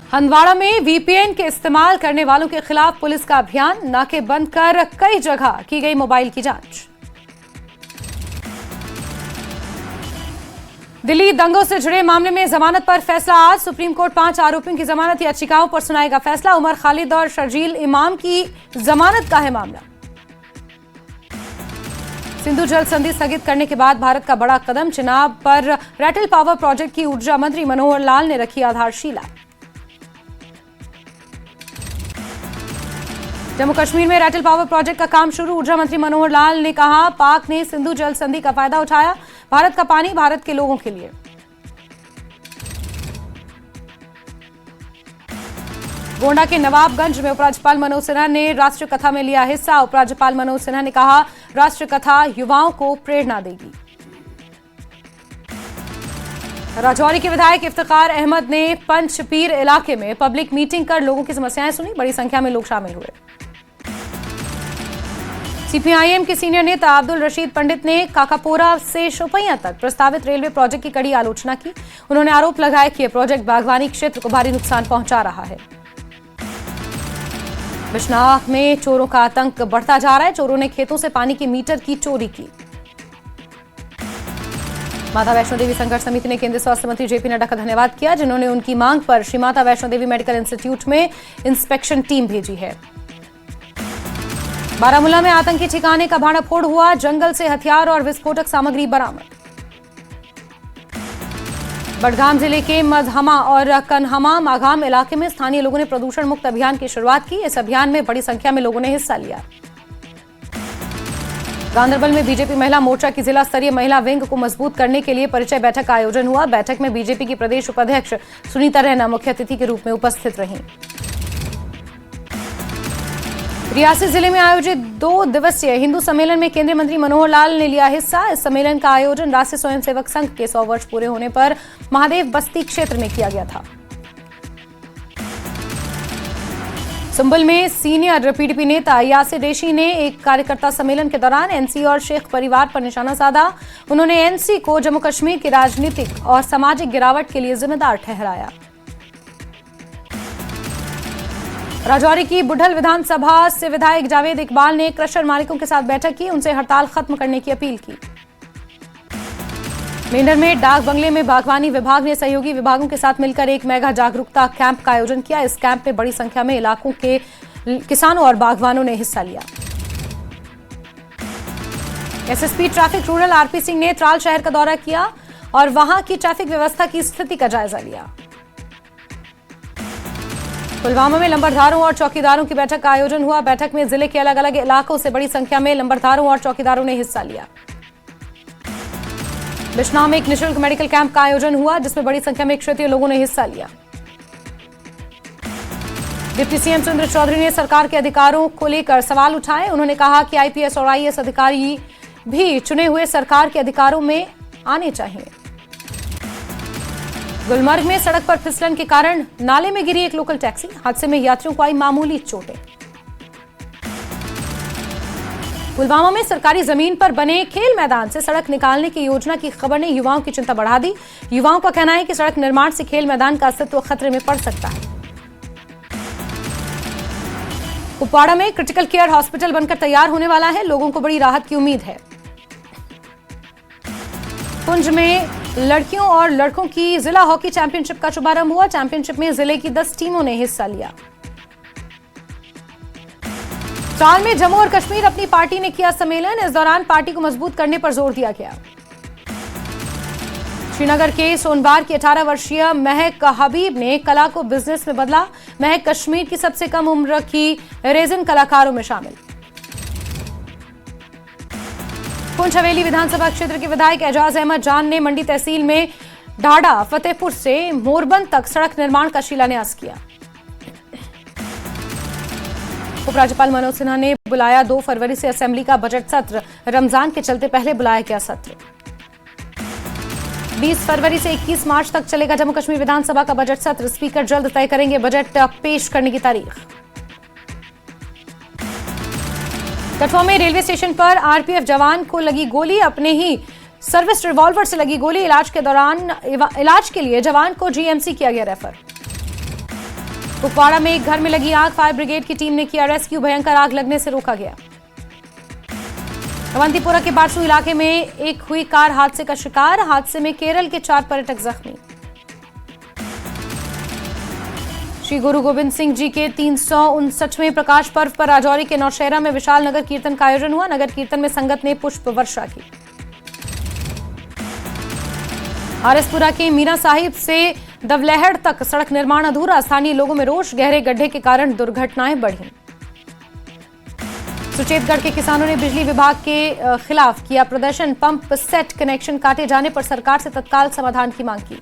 हंदवाड़ा में वीपीएन के इस्तेमाल करने वालों के खिलाफ पुलिस का अभियान, नाके बंद कर कई जगह की गई मोबाइल की जांच। दिल्ली दंगों से जुड़े मामले में जमानत पर फैसला आज। सुप्रीम कोर्ट 5 आरोपियों की जमानत याचिकाओं पर सुनाएगा फैसला। उमर खालिद और शर्जील इमाम की जमानत का है मामला। सिंधु जल संधि स्थगित करने के बाद भारत का बड़ा कदम, चिनाब पर रैटल पावर प्रोजेक्ट की ऊर्जा मंत्री मनोहर लाल ने रखी आधारशिला। जम्मू कश्मीर में रैटल पावर प्रोजेक्ट का काम शुरू। ऊर्जा मंत्री मनोहर लाल ने कहा, पाक ने सिंधु जल संधि का फायदा उठाया, भारत का पानी भारत के लोगों के लिए। गोंडा के नवाबगंज में उपराज्यपाल मनोज सिन्हा ने राष्ट्रीय कथा में लिया हिस्सा। उपराज्यपाल मनोज सिन्हा ने कहा, राष्ट्रीय कथा युवाओं को प्रेरणा देगी। राजौरी के विधायक इफ्तिखार अहमद ने पंचपीर इलाके में पब्लिक मीटिंग कर लोगों की समस्याएं सुनी। बड़ी संख्या में लोग शामिल हुए। सीपीआईएम के सीनियर नेता अब्दुल रशीद पंडित ने काकापोरा से शोपियां तक प्रस्तावित रेलवे प्रोजेक्ट की कड़ी आलोचना की। उन्होंने आरोप लगाया कि यह प्रोजेक्ट बागवानी क्षेत्र को भारी नुकसान पहुंचा रहा है। बिजनौर में चोरों का आतंक बढ़ता जा रहा है। चोरों ने खेतों से पानी की मीटर की चोरी की। माता वैष्णो देवी संघर्ष समिति ने केंद्रीय स्वास्थ्य मंत्री जेपी नड्डा का धन्यवाद किया, जिन्होंने उनकी मांग पर श्री माता वैष्णो देवी मेडिकल इंस्टीट्यूट में इंस्पेक्शन टीम भेजी है। बारामूला में आतंकी ठिकाने का भांडाफोड़ हुआ। जंगल से हथियार और विस्फोटक सामग्री बरामद। बडगाम जिले के मजहमा और कन्हमा मागाम इलाके में स्थानीय लोगों ने प्रदूषण मुक्त अभियान की शुरुआत की। इस अभियान में बड़ी संख्या में लोगों ने हिस्सा लिया। गांधरबल में बीजेपी महिला मोर्चा की जिला स्तरीय महिला विंग को मजबूत करने के लिए परिचय बैठक का आयोजन हुआ। बैठक में बीजेपी की प्रदेश उपाध्यक्ष सुनीता रैना मुख्य अतिथि के रूप में उपस्थित रहीं। रियासी जिले में आयोजित 2 दिवसीय हिंदू सम्मेलन में केंद्रीय मंत्री मनोहर लाल ने लिया हिस्सा। इस सम्मेलन का आयोजन राष्ट्रीय स्वयंसेवक संघ के 100 वर्ष पूरे होने पर महादेव बस्ती क्षेत्र में किया गया था। संभल में सीनियर पीडीपी नेता यासिर रेशी ने एक कार्यकर्ता सम्मेलन के दौरान एनसी और शेख परिवार पर निशाना साधा। उन्होंने एनसी को जम्मू कश्मीर की राजनीतिक और सामाजिक गिरावट के लिए जिम्मेदार ठहराया। राजौरी की बुढ़ल विधानसभा से विधायक जावेद इकबाल ने क्रशर मालिकों के साथ बैठक की। उनसे हड़ताल खत्म करने की अपील की। मेंढर में डाक बंगले में बागवानी विभाग ने सहयोगी विभागों के साथ मिलकर एक मेगा जागरूकता कैंप का आयोजन किया। इस कैंप में बड़ी संख्या में इलाकों के किसानों और बागवानों ने हिस्सा लिया। SSP traffic rural RP Singh ने त्राल शहर का दौरा किया और वहां की ट्रैफिक व्यवस्था की स्थिति का जायजा लिया। पुलवामा में लंबरदारों और चौकीदारों की बैठक का आयोजन हुआ। बैठक में जिले के अलग अलग इलाकों से बड़ी संख्या में लंबरदारों और चौकीदारों ने हिस्सा लिया। बिजनौर में एक निःशुल्क मेडिकल कैंप का आयोजन हुआ, जिसमें बड़ी संख्या में क्षेत्रीय लोगों ने हिस्सा लिया। डिप्टी सीएम सुरेंद्र चौधरी ने सरकार के अधिकारों को लेकर सवाल उठाए। उन्होंने कहा कि आईपीएस और आईएएस अधिकारी भी चुने हुए सरकार के अधिकारों में आने चाहिए। गुलमर्ग में सड़क पर फिसलन के कारण नाले में गिरी एक लोकल टैक्सी। हादसे में यात्रियों को आई मामूली चोटें। पुलवामा में सरकारी जमीन पर बने खेल मैदान से सड़क निकालने की योजना की खबर ने युवाओं की चिंता बढ़ा दी। युवाओं का कहना है कि सड़क निर्माण से खेल मैदान का अस्तित्व खतरे में पड़ सकता है। कुपवाड़ा में क्रिटिकल केयर हॉस्पिटल बनकर तैयार होने वाला है। लोगों को बड़ी राहत की उम्मीद है। पुंज में लड़कियों और लड़कों की जिला हॉकी चैंपियनशिप का शुभारंभ हुआ। चैंपियनशिप में जिले की 10 टीमों ने हिस्सा लिया। त्राल में जम्मू और कश्मीर अपनी पार्टी ने किया सम्मेलन। इस दौरान पार्टी को मजबूत करने पर जोर दिया गया। श्रीनगर के सोनबार की 18 वर्षीय महक हबीब ने कला को बिजनेस में बदला। महक कश्मीर की सबसे कम उम्र की रेजिन कलाकारों में शामिल। पुंछ हवेली विधानसभा क्षेत्र के विधायक एजाज अहमद जान ने मंडी तहसील में ढाडा फतेहपुर से मोरबंद तक सड़क निर्माण का शिलान्यास किया। उपराज्यपाल मनोज सिन्हा ने बुलाया 2 फरवरी से असेंबली का बजट सत्र। रमजान के चलते पहले बुलाया गया सत्र। 20 फरवरी से 21 मार्च तक चलेगा जम्मू कश्मीर विधानसभा का बजट सत्र। स्पीकर जल्द तय करेंगे बजट पेश करने की तारीख। कठुआ में रेलवे स्टेशन पर आरपीएफ जवान को लगी गोली। अपने ही सर्विस रिवॉल्वर से लगी गोली। इलाज के लिए जवान को जीएमसी किया गया रेफर। कुपवाड़ा में एक घर में लगी आग, फायर ब्रिगेड की टीम ने किया रेस्क्यू, भयंकर आग लगने से रोका गया। अवंतीपुरा के बाटू इलाके में एक हुई कार हादसे का शिकार, हादसे में केरल के 4 पर्यटक जख्मी। श्री गुरु गोविंद सिंह जी के 359वें प्रकाश पर्व पर राजौरी के नौशहरा में विशाल नगर कीर्तन का आयोजन हुआ। नगर कीर्तन में संगत ने पुष्प वर्षा की। आरएसपुरा के मीरा साहिब से दवलहड़ तक सड़क निर्माण अधूरा, स्थानीय लोगों में रोष, गहरे गड्ढे के कारण दुर्घटनाएं बढ़ी। सुचेतगढ़ के किसानों ने बिजली विभाग के खिलाफ किया प्रदर्शन, पंप सेट कनेक्शन काटे जाने पर सरकार से तत्काल समाधान की मांग की।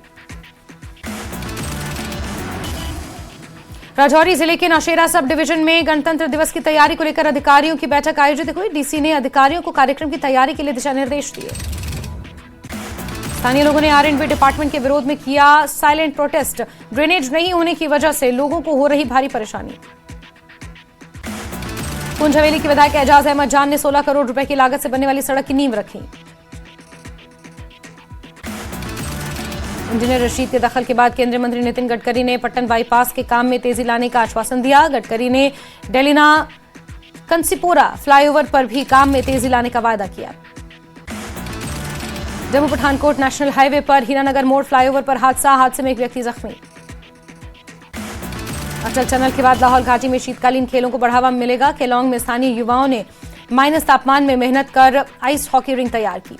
राजौरी जिले के नौशेरा सब डिवीजन में गणतंत्र दिवस की तैयारी को लेकर अधिकारियों की बैठक आयोजित हुई। डीसी ने अधिकारियों को कार्यक्रम की तैयारी के लिए दिशा निर्देश दिए। स्थानीय लोगों ने आर&बी डिपार्टमेंट के विरोध में किया साइलेंट प्रोटेस्ट, ड्रेनेज नहीं होने की वजह से लोगों को हो रही भारी परेशानी। पूंछ हवेली के विधायक एजाज अहमद जान ने 16 करोड़ रुपए की लागत से बनने वाली सड़क की नींव रखी। इंजीनियर रशीद के दखल के बाद केंद्रीय मंत्री नितिन गडकरी ने पट्टन बाईपास के काम में तेजी लाने का आश्वासन दिया। गडकरी ने डेलिना कंसीपोरा फ्लाईओवर पर भी काम में तेजी लाने का वायदा किया। जम्मू पठानकोट नेशनल हाईवे पर हीरानगर मोड़ फ्लाईओवर पर हादसे में एक व्यक्ति जख्मी। अटल टनल के बाद लाहौल घाटी में शीतकालीन खेलों को बढ़ावा मिलेगा। केलोंग में स्थानीय युवाओं ने माइनस तापमान में मेहनत कर आइस हॉकी रिंग तैयार की।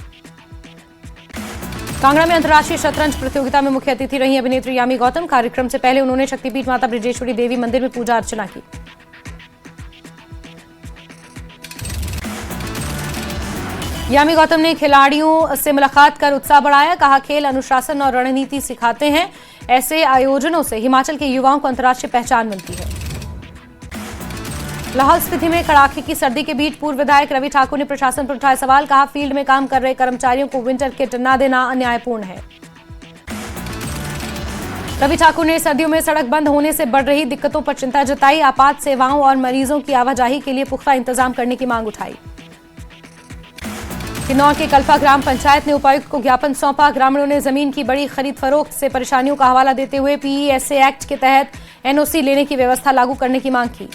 कांगड़ा में अंतर्राष्ट्रीय शतरंज प्रतियोगिता में मुख्य अतिथि रही अभिनेत्री यामी गौतम। कार्यक्रम से पहले उन्होंने शक्तिपीठ माता ब्रजेश्वरी देवी मंदिर में पूजा अर्चना की। यामी गौतम ने खिलाड़ियों से मुलाकात कर उत्साह बढ़ाया, कहा खेल अनुशासन और रणनीति सिखाते हैं। ऐसे आयोजनों से हिमाचल के युवाओं को अंतर्राष्ट्रीय पहचान मिलती है। लाहौल स्पीति में कड़ाके की सर्दी के बीच पूर्व विधायक रवि ठाकुर ने प्रशासन पर उठाए सवाल, कहा फील्ड में काम कर रहे कर्मचारियों को विंटर किट न देना अन्यायपूर्ण है। रवि ठाकुर ने सर्दियों में सड़क बंद होने से बढ़ रही दिक्कतों पर चिंता जताई, आपात सेवाओं और मरीजों की आवाजाही के लिए पुख्ता इंतजाम करने की मांग उठाई। किन्नौर के कल्पा ग्राम पंचायत ने उपायुक्त को ज्ञापन सौंपा। ग्रामीणों ने जमीन की बड़ी खरीद फरोख्त से परेशानियों का हवाला देते हुए पीईएसए एक्ट के तहत एनओसी लेने की व्यवस्था लागू करने की मांग की।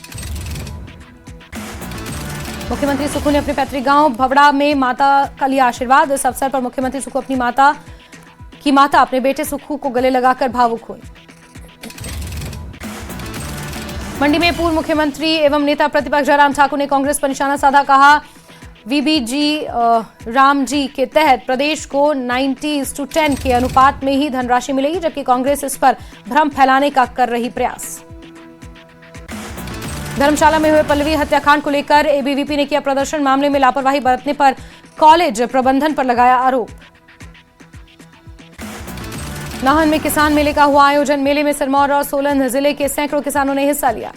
मुख्यमंत्री सुक्खू ने अपने पैतृक गांव भवड़ा में माता का लिया आशीर्वाद। इस अवसर पर मुख्यमंत्री सुक्खू अपनी माता अपने बेटे सुक्खू को गले लगाकर भावुक हुए। मंडी में पूर्व मुख्यमंत्री एवं नेता प्रतिपक्ष जयराम ठाकुर ने कांग्रेस पर निशाना साधा, कहा वीबीजी राम जी के तहत प्रदेश को 90:10 के अनुपात में ही धनराशि मिलेगी, जबकि कांग्रेस इस पर भ्रम फैलाने का कर रही प्रयास। धर्मशाला में हुए पल्लवी हत्याकांड को लेकर एबीवीपी ने किया प्रदर्शन, मामले में लापरवाही बरतने पर कॉलेज प्रबंधन पर लगाया आरोप। नाहन में किसान मेले का हुआ आयोजन, मेले में सिरमौर और सोलन जिले के सैकड़ों किसानों ने हिस्सा लिया।